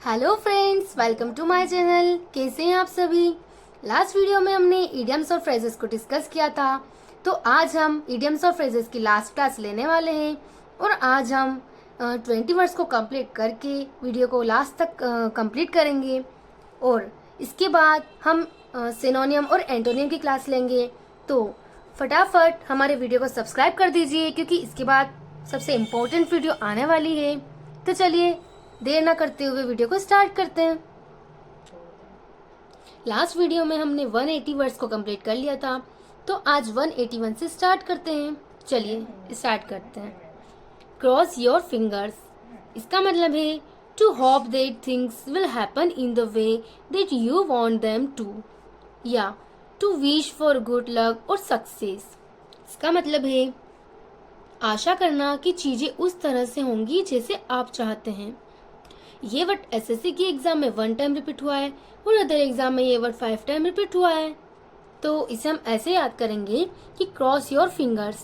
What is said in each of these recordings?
Hello friends, welcome to my channel. कैसे हैं आप सभी। लास्ट वीडियो में हमने इडियम्स और फ्रेजेस को डिस्कस किया था, तो आज हम इडियम्स और फ्रेजेस की लास्ट क्लास लेने वाले हैं और आज हम 20 वर्ड्स को कंप्लीट करके वीडियो को लास्ट तक कंप्लीट करेंगे और इसके बाद हम सिनोनियम और एंटोनियम की क्लास लेंगे। तो फटाफट हमारे वीडियो को सब्सक्राइब कर दीजिए क्योंकि इसके बाद सबसे इम्पोर्टेंट वीडियो आने वाली है। तो चलिए देर ना करते हुए वीडियो को स्टार्ट करते हैं। लास्ट वीडियो में हमने 180 वर्ड्स को कंप्लीट कर लिया था, तो आज 181 से स्टार्ट करते हैं। चलिए स्टार्ट करते हैं। क्रॉस योर फिंगर्स, इसका मतलब है to hope that things will happen in the way that you want them to, या to wish for good luck और सक्सेस। इसका मतलब है आशा करना कि चीजें उस तरह से होंगी जैसे आप चाहते हैं। ये वर्ड एसएससी की एग्जाम में 1 टाइम रिपीट हुआ है और अदर एग्जाम में ये वर्ड 5 टाइम रिपीट हुआ है। तो इसे हम ऐसे याद करेंगे कि क्रॉस योर फिंगर्स।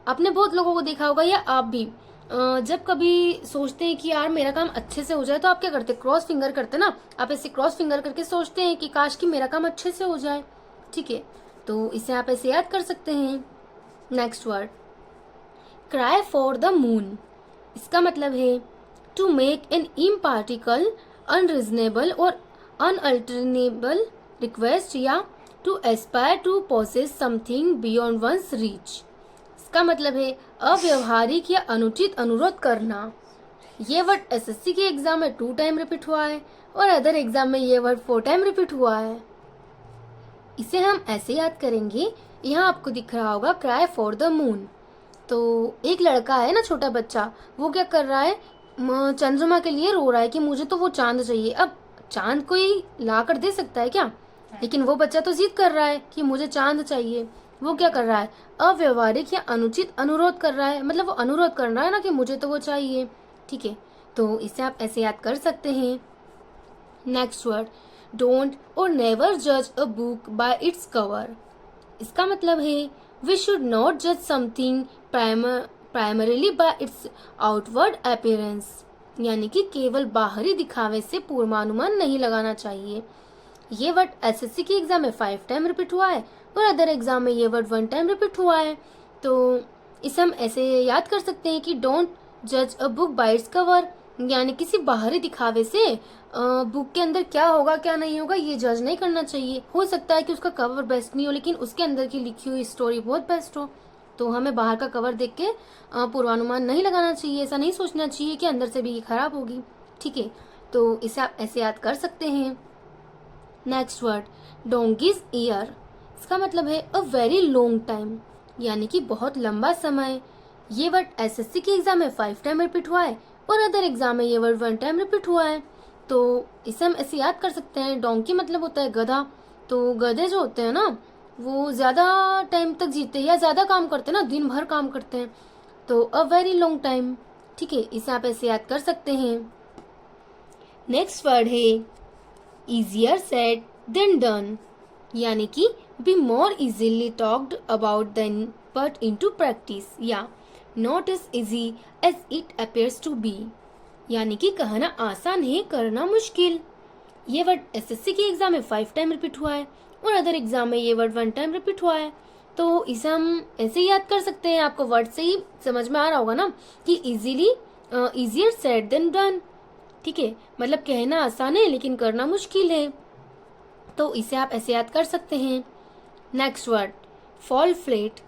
आपने बहुत लोगों को देखा होगा या आप भी जब कभी सोचते हैं कि यार मेरा काम अच्छे से हो जाए, तो आप क्या करते हैं, क्रॉस फिंगर करते ना। आप ऐसे क्रॉस फिंगर करके सोचते हैं कि काश कि मेरा काम अच्छे से हो जाए। ठीक है, तो इसे आप ऐसे याद कर सकते हैं। Next word, cry for the moon. इसका मतलब है to make an impractical, unreasonable or unalterable request, या to aspire to possess something beyond one's reach। इसका मतलब है अव्यवहारिक या अनुचित अनुरोध करना। ये वर्ड एसएससी के एग्जाम में 2 टाइम रिपीट हुआ है और अदर एग्जाम में ये वर्ड 4 टाइम रिपीट हुआ है। इसे हम ऐसे याद करेंगे, यहाँ आपको दिख रहा होगा क्राई फॉर द मून। तो एक लड़का है ना, छोटा बच्चा, वो क्या कर रहा है, चंद्रमा के लिए रो रहा है कि मुझे तो वो चांद चाहिए। अब चांद कोई ला कर दे सकता है क्या, लेकिन वो बच्चा तो जिद कर रहा है कि मुझे चांद चाहिए। वो क्या कर रहा है, अव्यवहारिक या अनुचित अनुरोध कर रहा है, मतलब वो अनुरोध कर रहा है ना कि मुझे तो वो चाहिए। ठीक है, तो इसे आप ऐसे याद कर सकते हैं। नेक्स्ट वर्ड, डोंट और नेवर जज a book by its cover. इसका मतलब है वी शुड नॉट जज something primarily bye it's outward appearance, यानी कि केवल बाहरी दिखावे से पूर्वानुमान नहीं लगाना चाहिए। ये वर्ड एसएससी की एग्जाम में 5 टाइम रिपीट हुआ है और अदर एग्जाम में ये वर्ड 1 टाइम रिपीट हुआ है। तो इसे हम ऐसे याद कर सकते हैं कि डोंट जज a book by its cover, यानी किसी बाहरी दिखावे से बुक के अंदर क्या होगा क्या नहीं होगा ये जज नहीं करना चाहिए। हो सकता है कि उसका कवर बेस्ट नहीं हो, लेकिन उसके अंदर की लिखी हुई स्टोरी बहुत बेस्ट हो। तो हमें बाहर का कवर देख के पूर्वानुमान नहीं लगाना चाहिए, ऐसा नहीं सोचना चाहिए कि अंदर से भी ये खराब होगी। ठीक है, तो इसे आप ऐसे याद कर सकते हैं। Next word, donkey's year. इसका मतलब है अ वेरी लॉन्ग टाइम, यानी कि बहुत लंबा समय। ये वर्ड एसएससी के एग्जाम में 5 टाइम रिपीट हुआ है और अदर एग्जाम में ये वर्ड 1 टाइम रिपीट हुआ है। तो इसे हम ऐसे याद कर सकते हैं, डोंकी मतलब होता है गधा। तो गधे जो होते हैं ना, वो ज्यादा टाइम तक जीते हैं या ज्यादा काम करते हैं ना, दिन भर काम करते हैं। तो अ वेरी लॉन्ग टाइम। ठीक है, इसे आप ऐसे याद कर सकते हैं। नेक्स्ट वर्ड है easier said than done, यानी कि be more easily talked about than put into practice, या not as easy as it appears to be, यानी कि कहना आसान है करना मुश्किल। ये वर्ड एसएससी के एग्जाम में 5 टाइम रिपीट हुआ है और अदर एग्जाम में ये वर्ड 1 टाइम रिपीट हुआ है। तो इसे हम ऐसे याद कर सकते हैं, आपको वर्ड से ही समझ में आ रहा होगा ना कि easily, easier said than done. ठीक है, मतलब कहना आसान है लेकिन करना मुश्किल है। तो इसे आप ऐसे याद कर सकते हैं। Next word, fall flat.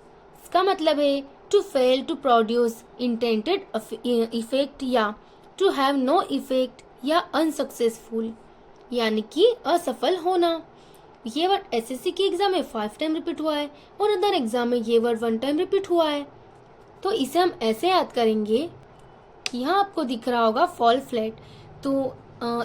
इसका मतलब है to fail to produce intended effect, या टू हैव नो इफेक्ट, या अनसक्सेसफुल, यानी कि असफल होना। ये वर्ड एसएससी के एग्जाम में 5 टाइम रिपीट हुआ है और अदर एग्जाम में ये वर्ड 1 टाइम रिपीट हुआ है। तो इसे हम ऐसे याद करेंगे, यहाँ आपको दिख रहा होगा फॉल फ्लैट। तो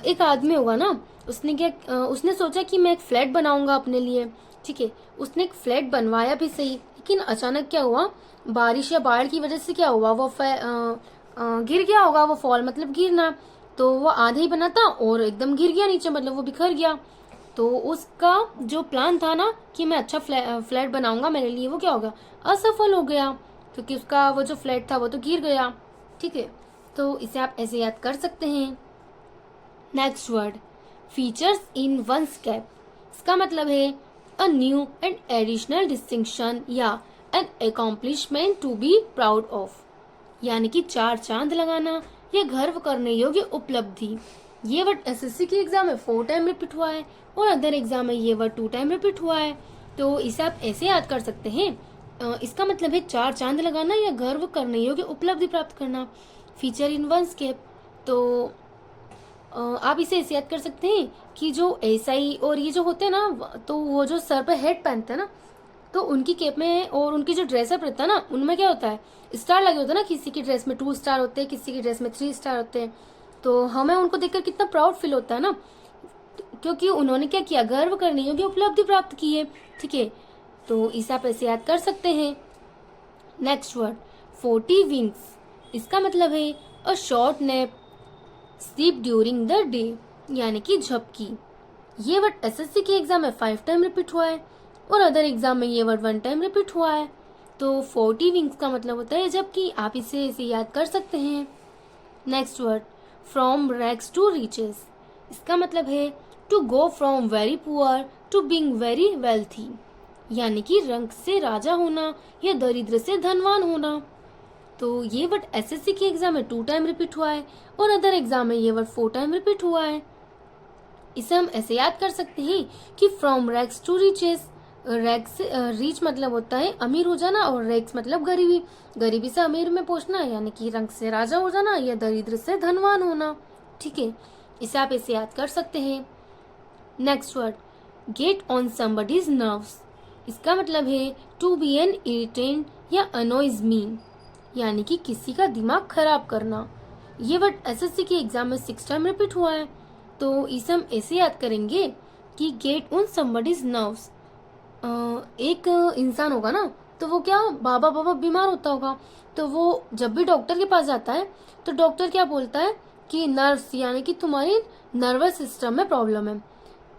एक आदमी होगा ना, उसने सोचा कि मैं एक फ्लैट बनाऊंगा अपने लिए। ठीक है, उसने एक फ्लैट बनवाया भी सही, लेकिन अचानक क्या हुआ, बारिश या बाढ़ की वजह से क्या हुआ, वो गिर गया होगा। वो फॉल मतलब गिरना, तो वो आधे ही बना था और एकदम गिर गया नीचे, मतलब वो बिखर गया। तो उसका जो प्लान था ना कि मैं अच्छा फ्लैट बनाऊंगा मेरे लिए, वो क्या होगा, असफल हो गया, क्योंकि उसका वो जो फ्लैट था वो तो गिर गया। ठीक है, तो इसे आप ऐसे याद कर सकते हैं। Next word features in one's cap. इसका मतलब है a new and additional distinction या an accomplishment to be proud of, यानी कि 4 चांद लगाना या गर्व करने योग्य उपलब्धि। ये वर्ड एसएससी के एग्जाम में 4 टाइम रिपीट हुआ है और अदर एग्जाम में ये वर्ड 2 टाइम रिपीट हुआ है। तो इसे आप ऐसे याद कर सकते हैं, इसका मतलब है 4 चांद लगाना या गर्व करने योग्य उपलब्धि प्राप्त करना। फीचर इन वंस कैप, तो आप इसे ऐसे याद कर सकते हैं कि जो एसआई और ये जो होते हैं ना, तो वो जो सर पे हेड पहनते हैं ना, तो उनकी कैप में और उनकी जो ड्रेसअप रहता है ना, उनमें क्या होता है, स्टार लगे होते हैं ना। किसी की ड्रेस में 2 स्टार होते हैं, किसी की ड्रेस में 3 स्टार होते हैं। तो हमें उनको देखकर कितना प्राउड फील होता है ना, क्योंकि उन्होंने क्या किया, गर्व करने योग्य उपलब्धि प्राप्त की है। ठीक है, तो इसे आप ऐसे याद कर सकते हैं। Next word 40 wings. इसका मतलब है a short nap, sleep during the day, यानी कि झपकी। ये वर्ड एसएससी के एग्जाम में 5 टाइम रिपीट हुआ है और अदर एग्जाम में ये वर्ड 1 टाइम रिपीट हुआ है। तो 40 विंग्स का मतलब होता है जबकि, आप इसे ऐसे याद कर सकते हैं। Next word from rags to riches. इसका मतलब है to go from very poor to being very wealthy, यानी कि रंक से राजा होना या दरिद्र से धनवान होना। तो ये वर्ड एसएससी के एग्जाम में 2 टाइम रिपीट हुआ है और अदर एग्जाम में ये वर्ड 4 टाइम रिपीट हुआ है। इसे हम ऐसे याद कर सकते हैं कि from rags to riches. Rags rich मतलब होता है अमीर हो जाना और रैग्स मतलब गरीबी, गरीबी से अमीर में पहुंचना, यानी कि रंक से राजा हो जाना या दरिद्र से धनवान होना। ठीक है, इसे आप ऐसे याद कर सकते हैं। Next word get on somebody's nerves. इसका मतलब है टू बी एन इरिटेंट या अनोइज मी, यानी कि किसी का दिमाग खराब करना। ये वर्ड एसएससी के एग्जाम में 6 टाइम रिपीट हुआ है। तो इसे हम ऐसे याद करेंगे कि गेट ऑन समबडीज नर्व्स। एक इंसान होगा ना, तो वो क्या बाबा बाबा बीमार होता होगा, तो वो जब भी डॉक्टर के पास जाता है तो डॉक्टर क्या बोलता है कि नर्व्स, यानी कि तुम्हारी नर्वस सिस्टम में प्रॉब्लम है।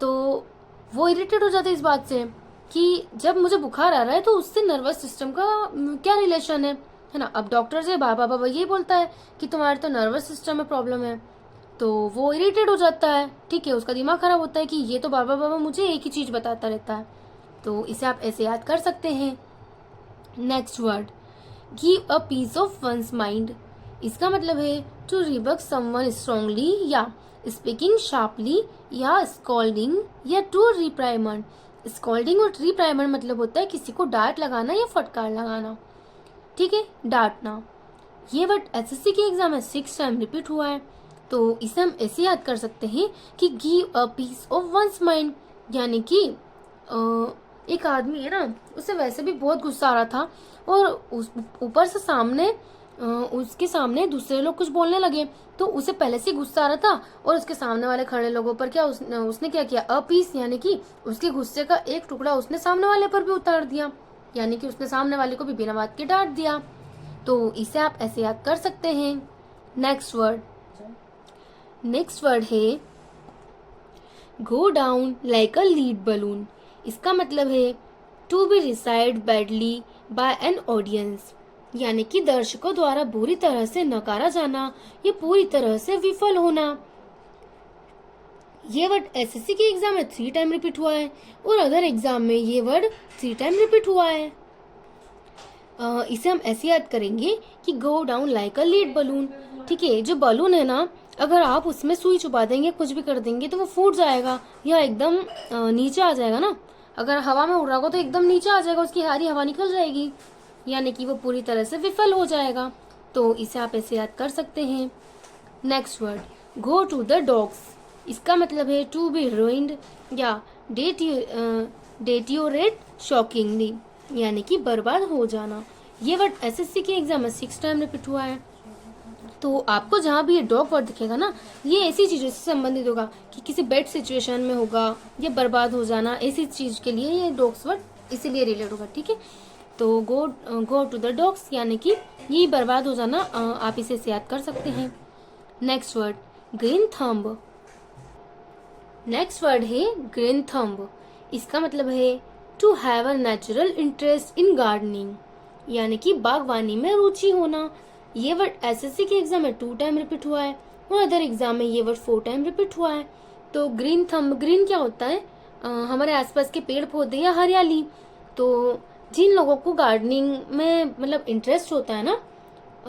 तो वो इरिटेट हो जाते हैं इस बात से कि जब मुझे बुखार आ रहा है तो उससे नर्वस सिस्टम का क्या रिलेशन है ना। अब डॉक्टर से बाबा बाबा ये बोलता है कि तुम्हारे तो नर्वस सिस्टम में प्रॉब्लम है, तो वो इरिटेट हो जाता है। ठीक है, उसका दिमाग खराब होता है कि ये तो बाबा बाबा मुझे एक ही चीज बताता रहता है। तो इसे आप ऐसे याद कर सकते हैं। Next word give a piece of one's mind. इसका मतलब है टू रिबक समवन स्ट्रांगली या स्पीकिंग शार्पली या स्कॉल्डिंग या टू रिप्राइमंड। स्कॉल्डिंग और रिप्राइमंड मतलब होता है किसी को डांट लगाना या फटकार लगाना। ठीक है, डांटना। ये वर्ड एसएससी के एग्जाम में 6 टाइम रिपीट हुआ है। तो इसे हम ऐसे याद कर सकते हैं कि give a piece of one's mind, यानी कि एक आदमी है ना, उसे वैसे भी बहुत गुस्सा आ रहा था और उस ऊपर से सामने उसके सामने दूसरे लोग कुछ बोलने लगे, तो उसे पहले से गुस्सा आ रहा था और उसके सामने वाले खड़े लोगों पर क्या उसने क्या किया, अ पीस, यानी कि उसके गुस्से का एक टुकड़ा उसने सामने वाले पर भी उतार दिया, यानी कि उसने सामने वाले को भी बिना बात के डांट दिया। तो इसे आप ऐसे याद कर सकते हैं। नेक्स्ट वर्ड है go down like a lead balloon. इसका मतलब है to be received badly by an audience, यानी कि दर्शकों द्वारा बुरी तरह से नकारा जाना या पूरी तरह से विफल होना। ये वर्ड एसएससी के एग्जाम में 3 टाइम रिपीट हुआ है और अदर एग्जाम में ये वर्ड 3 टाइम रिपीट हुआ है। इसे हम ऐसे याद करेंगे कि गो down like a lead balloon. ठीक है, जो बलून है ना, अगर आप उसमें सुई छुपा देंगे, कुछ भी कर देंगे, तो वो फूट जाएगा या एकदम नीचे आ जाएगा ना। अगर हवा में उड़ रहा होगा तो एकदम नीचे आ जाएगा, उसकी सारी हवा निकल जाएगी, यानी कि वो पूरी तरह से विफल हो जाएगा। तो इसे आप ऐसे याद कर सकते हैं। Next word go to the dogs. इसका मतलब है टू बी रूइंड या डेटियोरेट शॉकिंगली, यानी कि बर्बाद हो जाना। ये वर्ड एसएससी के एग्जाम में 6 टाइम रिपीट हुआ है। तो आपको जहाँ भी ये डॉग वर्ड दिखेगा ना, ये ऐसी चीजों से संबंधित होगा कि किसी बैड सिचुएशन में होगा या बर्बाद हो जाना, ऐसी चीज के लिए ये डॉग्स वर्ड इसीलिए रिलेट होगा। ठीक है, तो गो टू द डॉग्स, यानी कि ये बर्बाद हो जाना, आप इसे याद कर सकते हैं। Next word green thumb. Next word है ग्रीन थंब। इसका मतलब है to have a natural interest in gardening, यानी कि बागवानी में रुचि होना। ये वर्ड एसएससी के एग्जाम में 2 टाइम रिपीट हुआ है और अदर एग्जाम में ये वर्ड 4 टाइम रिपीट हुआ है। तो ग्रीन थंब, ग्रीन क्या होता है? हमारे आसपास के पेड़ पौधे या हरियाली। तो जिन लोगों को गार्डनिंग में मतलब इंटरेस्ट होता है ना,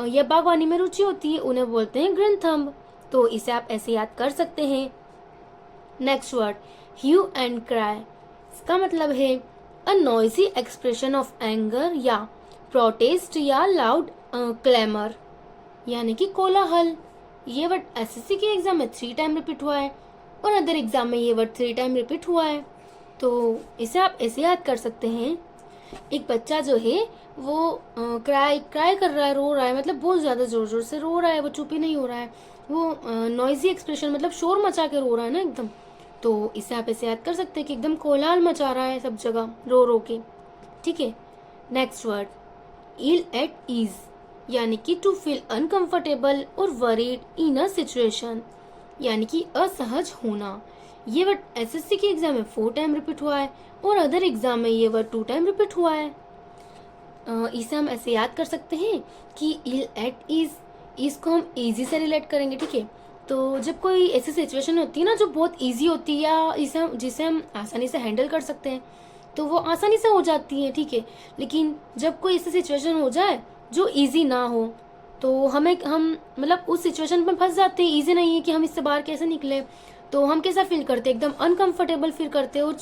या बागवानी में रुचि होती है, उन्हें बोलते हैं ग्रीन थंब। तो इसे आप ऐसे याद कर सकते हैं। Next word, hue and cry. इसका मतलब है a noisy expression of anger या प्रोटेस्ट या लाउड क्लेमर, यानी कि कोलाहल। ये वर्ड एसएससी के एग्जाम में 3 टाइम रिपीट हुआ है और अदर एग्जाम में ये वर्ड 3 टाइम रिपीट हुआ है। तो इसे आप ऐसे याद कर सकते हैं। एक बच्चा जो है वो क्राई कर रहा है, रो रहा है, मतलब बहुत ज्यादा जोर जोर से रो रहा है, वो चुप ही नहीं हो रहा है। वो नॉइजी एक्सप्रेशन मतलब शोर मचा के रो रहा है ना एकदम। तो इसे आप ऐसे याद कर सकते हैं कि एकदम कोलाहल मचा रहा है सब जगह रो रो के। ठीक है। Next word, ill at ease, यानी कि टू फील अनकंफर्टेबल और वरीड इन अ सिचुएशन, यानी कि असहज होना। ये वर्ड एसएससी के एग्जाम में 4 टाइम रिपीट हुआ है और अदर एग्जाम में ये वर्ड 2 टाइम रिपीट हुआ है। इसे हम ऐसे याद कर सकते हैं कि इल एट ईज, इसको हम इजी से रिलेट करेंगे। ठीक है। तो जब कोई ऐसी सिचुएशन होती है ना जो बहुत इजी होती है या जिसे हम आसानी से हैंडल कर सकते हैं, तो वो आसानी से हो जाती है। ठीक है। लेकिन जब कोई ऐसी सिचुएशन हो जाए जो इजी ना हो, तो हम मतलब उस सिचुएशन में फंस जाते हैं, इजी नहीं है कि हम इससे बाहर कैसे निकले। तो हम कैसा फील करते हैं? एकदम अनकंफर्टेबल फील करते हैं और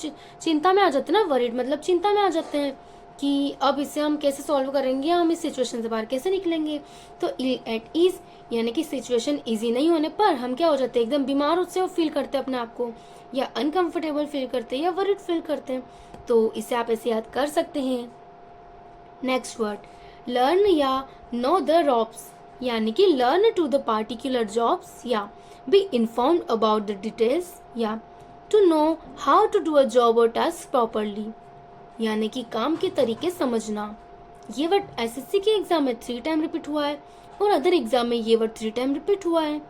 चिंता में आ जाते हैं ना, वरीड मतलब चिंता में आ जाते हैं कि अब इसे हम कैसे सॉल्व करेंगे, हम इस सिचुएशन से बाहर कैसे निकलेंगे। तो एट ईज यानी कि सिचुएशन इजी नहीं होने पर हम क्या हो जाते हैं? एकदम बीमार उससे फील करते हैं अपने आप को, या अनकंफर्टेबल फील करते हैं या वरीड फील करते हैं। तो इसे आप ऐसे याद कर सकते हैं। नेक्स्ट वर्ड, लर्न या नो द रॉप्स, यानी कि learn to the particular jobs या be informed about the details या to know how to do a job और टास्क प्रॉपरली, यानी कि काम के तरीके समझना। ये वर्ड एसएससी के एग्जाम में 3 टाइम रिपीट हुआ है और अदर एग्जाम में ये वर्ड 3 टाइम रिपीट हुआ है।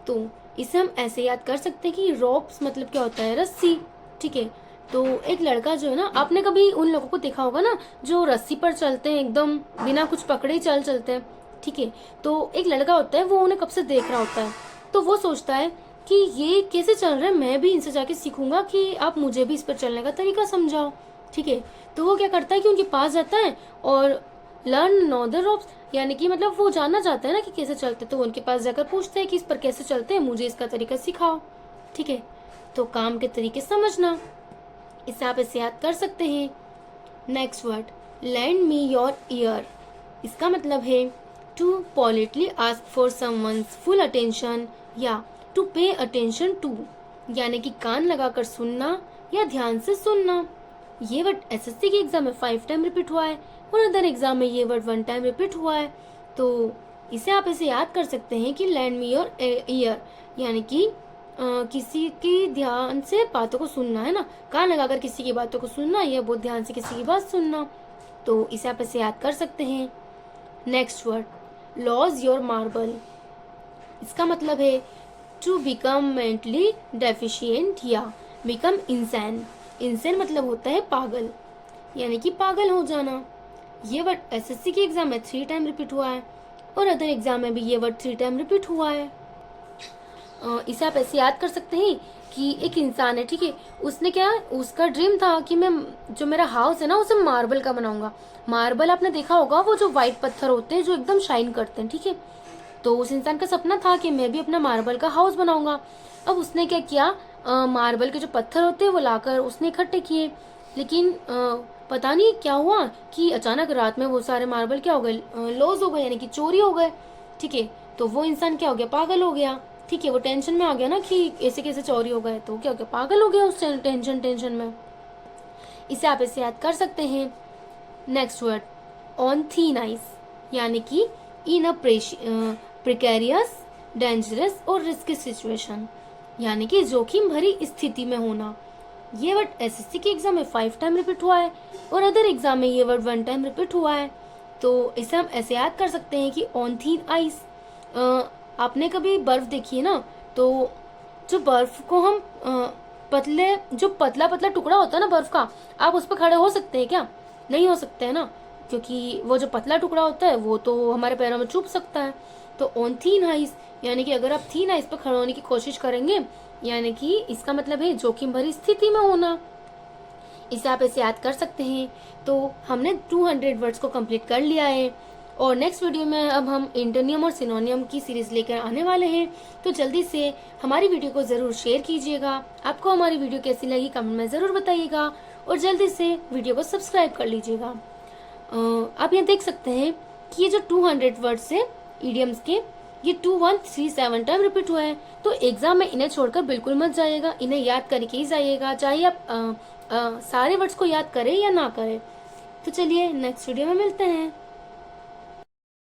तो इसे हम ऐसे याद कर सकते हैं कि रॉप्स मतलब क्या होता है? रस्सी। ठीक है। तो एक लड़का जो है ना, आपने कभी उन लोगों को देखा होगा ना जो रस्सी पर चलते हैं, एकदम बिना कुछ पकड़े ही चलते हैं। ठीक है। तो एक लड़का होता है, वो उन्हें कब से देख रहा होता है, तो वो सोचता है कि ये कैसे चल रहे हैं, मैं भी इनसे जाके सीखूंगा कि आप मुझे भी इस पर चलने का तरीका समझाओ। ठीक है। तो वो क्या करता है कि उनके पास जाता है और लर्न नो द रोप्स, यानी कि मतलब वो जानना चाहता है ना कि कैसे चलते, तो उनके पास जाकर पूछते हैं कि इस पर कैसे चलते हैं, मुझे इसका तरीका सिखाओ। ठीक है। तो काम के तरीके समझना, इसे आप ऐसे याद कर सकते हैं। Next word, lend me your ear. इसका मतलब है to politely ask for someone's full attention या टू पे अटेंशन टू, यानी कि कान लगाकर सुनना या ध्यान से सुनना। ये वर्ड एसएससी के एग्जाम में 5 टाइम रिपीट हुआ है और अदर एग्जाम में ये वर्ड 1 टाइम रिपीट हुआ है। तो इसे आप ऐसे याद कर सकते हैं कि लैंड मी योर ईयर, यानी कि किसी की ध्यान से बातों को सुनना है ना, कान लगाकर किसी की बातों को सुनना या बहुत ध्यान से किसी की बात सुनना। तो इसे आप ऐसे याद कर सकते हैं। Next word, lose your marble. इसका मतलब है टू बिकम मेंटली डेफिशिएंट या बिकम इंसान। इंसान मतलब होता है पागल, यानी कि पागल हो जाना। ये वर्ड एसएससी के एग्जाम में 3 टाइम रिपीट हुआ है और अदर एग्जाम में भी ये वर्ड 3 टाइम रिपीट हुआ है। इसे आप ऐसे याद कर सकते हैं कि एक इंसान है, ठीक है, उसने क्या, उसका ड्रीम था कि मैं जो मेरा हाउस है ना उसे मार्बल का बनाऊंगा। मार्बल आपने देखा होगा, वो जो व्हाइट पत्थर होते हैं जो एकदम शाइन करते हैं। ठीक है। तो उस इंसान का सपना था कि मैं भी अपना मार्बल का हाउस बनाऊंगा। अब उसने क्या किया, मार्बल के जो पत्थर होते हैं वो लाकर उसने इकट्ठे किए, लेकिन पता नहीं क्या हुआ कि अचानक रात में वो सारे मार्बल क्या हो गए, लॉस हो गए, यानी कि चोरी हो गए। ठीक है। तो वो इंसान क्या हो गया, पागल हो गया। ठीक है। वो टेंशन में आ गया ना कि ऐसे कैसे चोरी हो गए, तो क्या हो गया, पागल हो गया उस टेंशन में। इसे आप ऐसे याद कर सकते हैं। Next word, on thin ice, यानी कि इन अ प्रिकेरियस, डेंजरस और रिस्की सिचुएशन, यानी कि जोखिम भरी स्थिति में होना। ये वर्ड एसएससी के एग्जाम में 5 टाइम रिपीट हुआ है और अदर एग्जाम में ये वर्ड 1 टाइम रिपीट हुआ है। तो इसे हम ऐसे याद कर सकते हैं कि ऑन थीन आइस, आपने कभी बर्फ देखी है ना, तो जो बर्फ को हम जो पतला पतला टुकड़ा होता है ना बर्फ का, आप उस पर खड़े हो सकते हैं क्या? नहीं हो सकते हैं ना, क्योंकि वो जो पतला टुकड़ा होता है वो तो हमारे पैरों में चुभ सकता है। तो ऑन थीन आइस, यानी कि अगर आप थीन आइस पर खड़े होने की कोशिश करेंगे, यानी कि इसका मतलब है जोखिम भरी स्थिति में होना। इसे आप ऐसे याद कर सकते हैं। तो हमने 200 वर्ड्स को कंप्लीट कर लिया है और नेक्स्ट वीडियो में अब हम एंटोनियम और सिनोनियम की सीरीज लेकर आने वाले हैं। तो जल्दी से हमारी वीडियो को ज़रूर शेयर कीजिएगा। आपको हमारी वीडियो कैसी लगी कमेंट में ज़रूर बताइएगा और जल्दी से वीडियो को सब्सक्राइब कर लीजिएगा। आप यहाँ देख सकते हैं कि ये जो 200 वर्ड्स है इडियम्स के, ये 2137 टाइम रिपीट हुआ है। तो एग्जाम में इन्हें छोड़कर बिल्कुल मत जाइएगा, इन्हें याद करके ही जाइएगा, चाहे आप सारे वर्ड्स को याद करें या ना करें। तो चलिए नेक्स्ट वीडियो में मिलते हैं।